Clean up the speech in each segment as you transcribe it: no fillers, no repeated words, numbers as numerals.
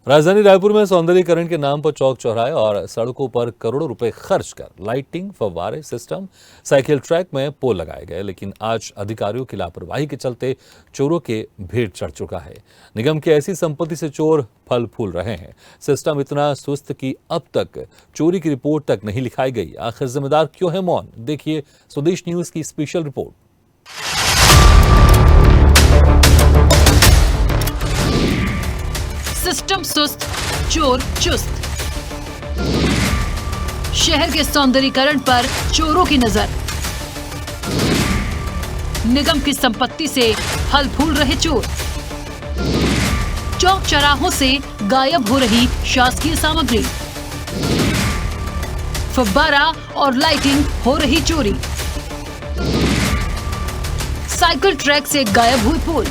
राजधानी रायपुर में सौंदर्यीकरण के नाम पर चौक चौराहे और सड़कों पर करोड़ों रुपए खर्च कर लाइटिंग, फव्वारे सिस्टम, साइकिल ट्रैक में पोल लगाए गए, लेकिन आज अधिकारियों की लापरवाही के चलते चोरों के भीड़ चढ़ चुका है। निगम की ऐसी संपत्ति से चोर फल फूल रहे हैं। सिस्टम इतना सुस्त कि अब तक चोरी की रिपोर्ट तक नहीं लिखाई गई। आखिर जिम्मेदार क्यों है मौन? देखिए स्वदेश न्यूज की स्पेशल रिपोर्ट। सिस्टम सुस्त, चोर चुस्त। शहर के सौंदर्यीकरण पर चोरों की नजर। निगम की संपत्ति से फल फूल रहे चोर। चौक चौराहों से गायब हो रही शासकीय सामग्री। फव्वारा और लाइटिंग हो रही चोरी। साइकिल ट्रैक से गायब हुई पोल।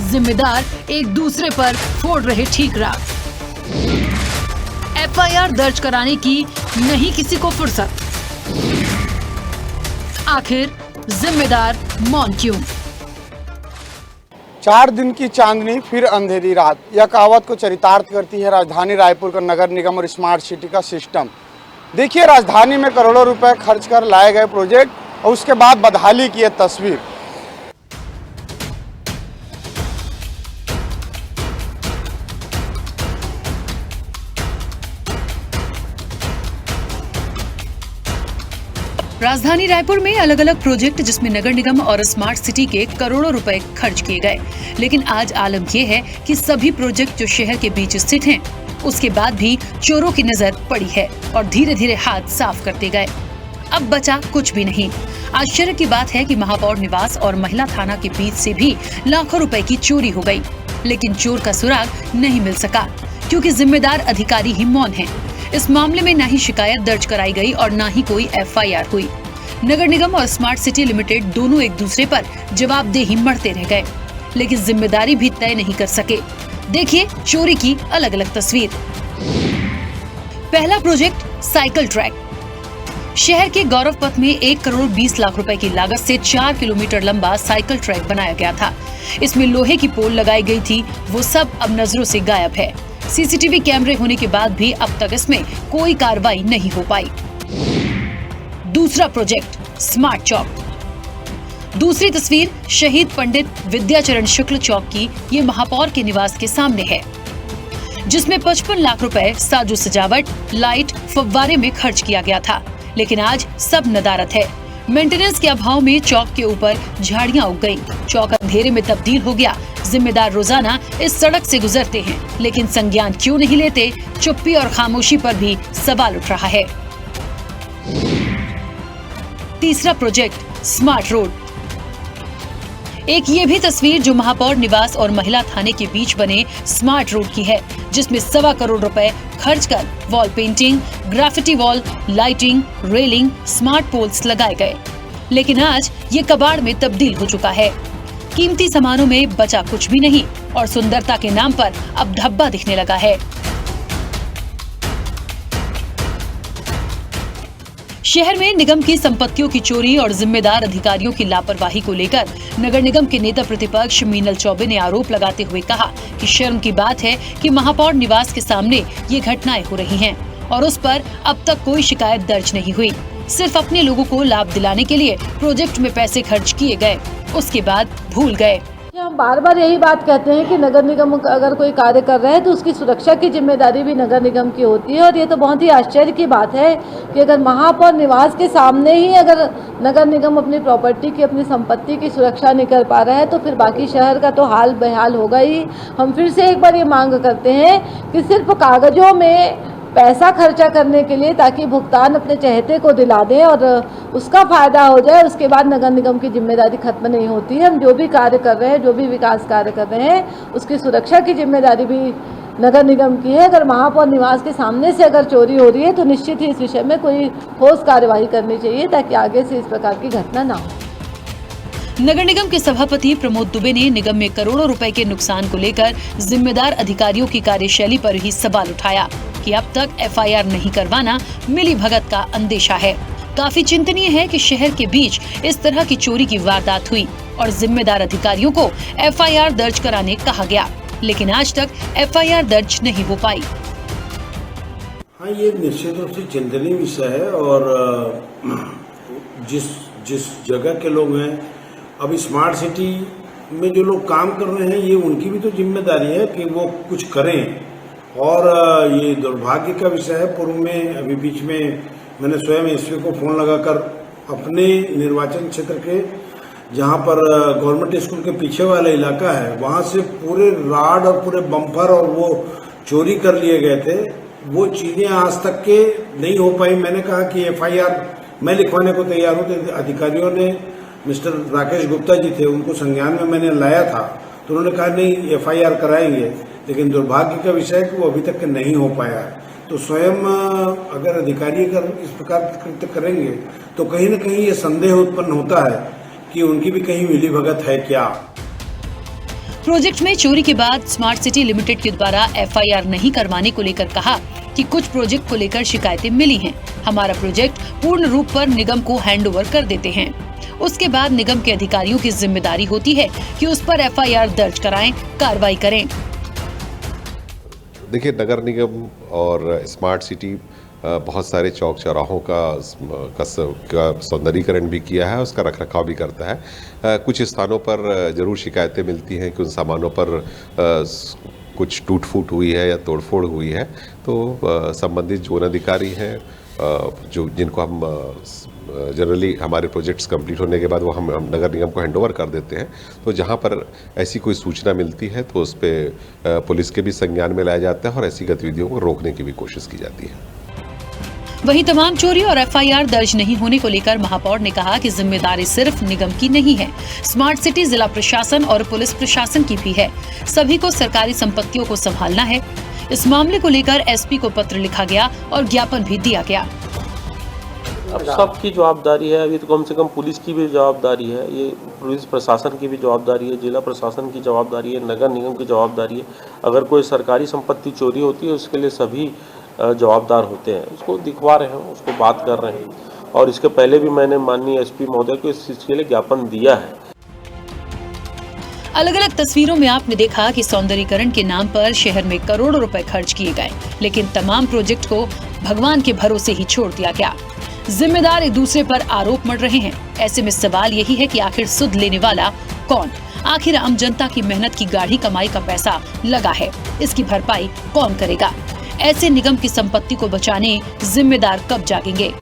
जिम्मेदार एक दूसरे पर फोड़ रहे ठीकरा। एफआईआर दर्ज कराने की नहीं किसी को फुर्सत। आखिर जिम्मेदार मौन क्यों? 4 दिन की चांदनी फिर अंधेरी रात, यह कहावत को चरितार्थ करती है राजधानी रायपुर का नगर निगम और स्मार्ट सिटी का सिस्टम। देखिए, राजधानी में करोड़ों रुपए खर्च कर लाए गए प्रोजेक्ट और उसके बाद बदहाली की यह तस्वीर। राजधानी रायपुर में अलग अलग प्रोजेक्ट जिसमें नगर निगम और स्मार्ट सिटी के करोड़ों रुपए खर्च किए गए, लेकिन आज आलम ये है कि सभी प्रोजेक्ट जो शहर के बीच स्थित हैं, उसके बाद भी चोरों की नजर पड़ी है और धीरे धीरे हाथ साफ करते गए। अब बचा कुछ भी नहीं। आश्चर्य की बात है कि महापौर निवास और महिला थाना के बीच से भी लाखों रुपए की चोरी हो गई, लेकिन चोर का सुराग नहीं मिल सका क्योंकि जिम्मेदार अधिकारी ही मौन है। इस मामले में न ही शिकायत दर्ज कराई गई और न ही कोई एफआईआर हुई। नगर निगम और स्मार्ट सिटी लिमिटेड दोनों एक दूसरे पर जवाबदेही मढ़ते रह गए, लेकिन जिम्मेदारी भी तय नहीं कर सके। देखिए चोरी की अलग अलग तस्वीर। पहला प्रोजेक्ट साइकिल ट्रैक। शहर के गौरव पथ में 1 करोड़ 20 लाख रुपए की लागत से 4 किलोमीटर लंबा साइकिल ट्रैक बनाया गया था। इसमें लोहे की पोल लगाई गई थी, वो सब अब नजरों से गायब है। सीसीटीवी कैमरे होने के बाद भी अब तक इसमें कोई कार्रवाई नहीं हो पाई। दूसरा प्रोजेक्ट स्मार्ट चौक। दूसरी तस्वीर शहीद पंडित विद्याचरण शुक्ल चौक की, ये महापौर के निवास के सामने है, जिसमें 55 लाख रुपए साजो सजावट, लाइट, फव्वारे में खर्च किया गया था, लेकिन आज सब नदारत है। मेंटेनेंस के अभाव में चौक के ऊपर झाड़ियां उग गईं, चौक अंधेरे में तब्दील हो गया। जिम्मेदार रोजाना इस सड़क से गुजरते हैं, लेकिन संज्ञान क्यों नहीं लेते? चुप्पी और खामोशी पर भी सवाल उठ रहा है। तीसरा प्रोजेक्ट स्मार्ट रोड। एक ये भी तस्वीर जो महापौर निवास और महिला थाने के बीच बने स्मार्ट रोड की है, जिसमें 1.25 करोड़ रुपए खर्च कर wall painting, graffiti wall, lighting, railing, smart poles लगाए गए, लेकिन आज ये कबाड़ में तब्दील हो चुका है। कीमती सामानों में बचा कुछ भी नहीं और सुंदरता के नाम पर अब धब्बा दिखने लगा है। शहर में निगम की संपत्तियों की चोरी और जिम्मेदार अधिकारियों की लापरवाही को लेकर नगर निगम के नेता प्रतिपक्ष मीनल चौबे ने आरोप लगाते हुए कहा कि शर्म की बात है कि महापौर निवास के सामने ये घटनाएं हो रही हैं और उस पर अब तक कोई शिकायत दर्ज नहीं हुई। सिर्फ अपने लोगों को लाभ दिलाने के लिए प्रोजेक्ट में पैसे खर्च किए गए, उसके बाद भूल गए। हम बार बार यही बात कहते हैं कि नगर निगम अगर कोई कार्य कर रहा है तो उसकी सुरक्षा की जिम्मेदारी भी नगर निगम की होती है। और ये तो बहुत ही आश्चर्य की बात है कि अगर महापौर निवास के सामने ही अगर नगर निगम अपनी प्रॉपर्टी की, अपनी संपत्ति की सुरक्षा नहीं कर पा रहा है तो फिर बाकी शहर का तो हाल बेहाल होगा ही। हम फिर से एक बार ये मांग करते हैं कि सिर्फ कागजों में पैसा खर्चा करने के लिए ताकि भुगतान अपने चहेते को दिला दें और उसका फायदा हो जाए, उसके बाद नगर निगम की जिम्मेदारी खत्म नहीं होती है। हम जो भी कार्य कर रहे हैं, जो भी विकास कार्य कर रहे हैं, उसकी सुरक्षा की जिम्मेदारी भी नगर निगम की है। अगर महापौर निवास के सामने से अगर चोरी हो रही है तो निश्चित ही इस विषय में कोई ठोस कार्यवाही करनी चाहिए ताकि आगे से इस प्रकार की घटना ना हो। नगर निगम के सभापति प्रमोद दुबे ने निगम में करोड़ों रुपए के नुकसान को लेकर जिम्मेदार अधिकारियों की कार्यशैली पर ही सवाल उठाया कि अब तक एफआईआर नहीं करवाना मिली भगत का अंदेशा है। काफी चिंतनीय है कि शहर के बीच इस तरह की चोरी की वारदात हुई और जिम्मेदार अधिकारियों को एफआईआर दर्ज कराने कहा गया, लेकिन आज तक एफआईआर दर्ज नहीं हो पाई। हाँ, ये निश्चित रूप से चिंतनीय विषय है और जिस जगह के लोग हैं, अब स्मार्ट सिटी में जो लोग काम कर रहे हैं, ये उनकी भी तो जिम्मेदारी है कि वो कुछ करें। और ये दुर्भाग्य का विषय है। पूर्व में अभी बीच में मैंने स्वयं एसपी को फोन लगाकर अपने निर्वाचन क्षेत्र के जहां पर गवर्नमेंट स्कूल के पीछे वाला इलाका है, वहां से पूरे राड और पूरे बम्पर और वो चोरी कर लिए गए थे। वो चीजें आज तक के नहीं हो पाई। मैंने कहा कि एफआईआर मैं लिखवाने को तैयार हूं, तो अधिकारियों ने मिस्टर राकेश गुप्ता जी थे, उनको संज्ञान में मैंने लाया था, तो उन्होंने कहा नहीं एफआईआर कराएंगे, लेकिन दुर्भाग्य का विषय है कि वो अभी तक के नहीं हो पाया है। तो स्वयं अगर अधिकारी अगर इस प्रकार के कृत्य करेंगे तो कहीं न कहीं ये संदेह उत्पन्न होता है कि उनकी भी कहीं मिलीभगत है क्या। प्रोजेक्ट में चोरी के बाद स्मार्ट सिटी लिमिटेड के द्वारा एफआईआर नहीं करवाने को लेकर कहा कि कुछ प्रोजेक्ट को लेकर शिकायतें मिली हैं। हमारा प्रोजेक्ट पूर्ण रूप पर निगम को हैंडओवर कर देते हैं। उसके बाद निगम के अधिकारियों की जिम्मेदारी होती है कि उस पर एफआईआर दर्ज कराएं, कार्रवाई करें। देखिए, नगर निगम और स्मार्ट सिटी बहुत सारे चौक चौराहों का सौंदर्यीकरण भी किया है, उसका रखरखाव भी करता है। कुछ स्थानों पर जरूर शिकायतें मिलती हैं कि उन सामानों पर कुछ टूट फूट हुई है या तोड़फोड़ हुई है, तो संबंधित जोन अधिकारी हैं जो जिनको हम जनरली हमारे प्रोजेक्ट्स कंप्लीट होने के बाद वो हम नगर निगम को हैंडओवर कर देते हैं। तो जहां पर ऐसी कोई सूचना मिलती है तो उस पर पुलिस के भी संज्ञान में लाया जाता है और ऐसी गतिविधियों को रोकने की भी कोशिश की जाती है। वहीं तमाम चोरी और एफआईआर दर्ज नहीं होने को लेकर महापौर ने कहा कि जिम्मेदारी सिर्फ निगम की नहीं है, स्मार्ट सिटी जिला प्रशासन और पुलिस प्रशासन की भी है। सभी को सरकारी संपत्तियों को संभालना है। इस मामले को लेकर एसपी को पत्र लिखा गया और ज्ञापन भी दिया गया। अब सबकी जवाबदारी है, अभी तो कम से कम पुलिस की भी जवाबदारी है, ये पुलिस प्रशासन की भी जवाबदारी है, जिला प्रशासन की जवाबदारी है, नगर निगम की जवाबदारी है। अगर कोई सरकारी संपत्ति चोरी होती है उसके लिए सभी जवाबदार होते हैं। उसको दिखवा रहे हैं, उसको बात कर रहे हैं और इसके पहले भी मैंने माननीय एसपी महोदय को इस चीज़ के लिए ज्ञापन दिया है। अलग अलग तस्वीरों में आपने देखा कि सौंदर्यीकरण के नाम पर शहर में करोड़ों रुपए खर्च किए गए, लेकिन तमाम प्रोजेक्ट को भगवान के भरोसे ही छोड़ दिया गया। जिम्मेदार एक दूसरे पर आरोप मढ़ रहे हैं। ऐसे में सवाल यही है कि आखिर सुध लेने वाला कौन? आखिर आम जनता की मेहनत की गाढ़ी कमाई का पैसा लगा है, इसकी भरपाई कौन करेगा? ऐसे निगम की संपत्ति को बचाने जिम्मेदार कब जागेंगे?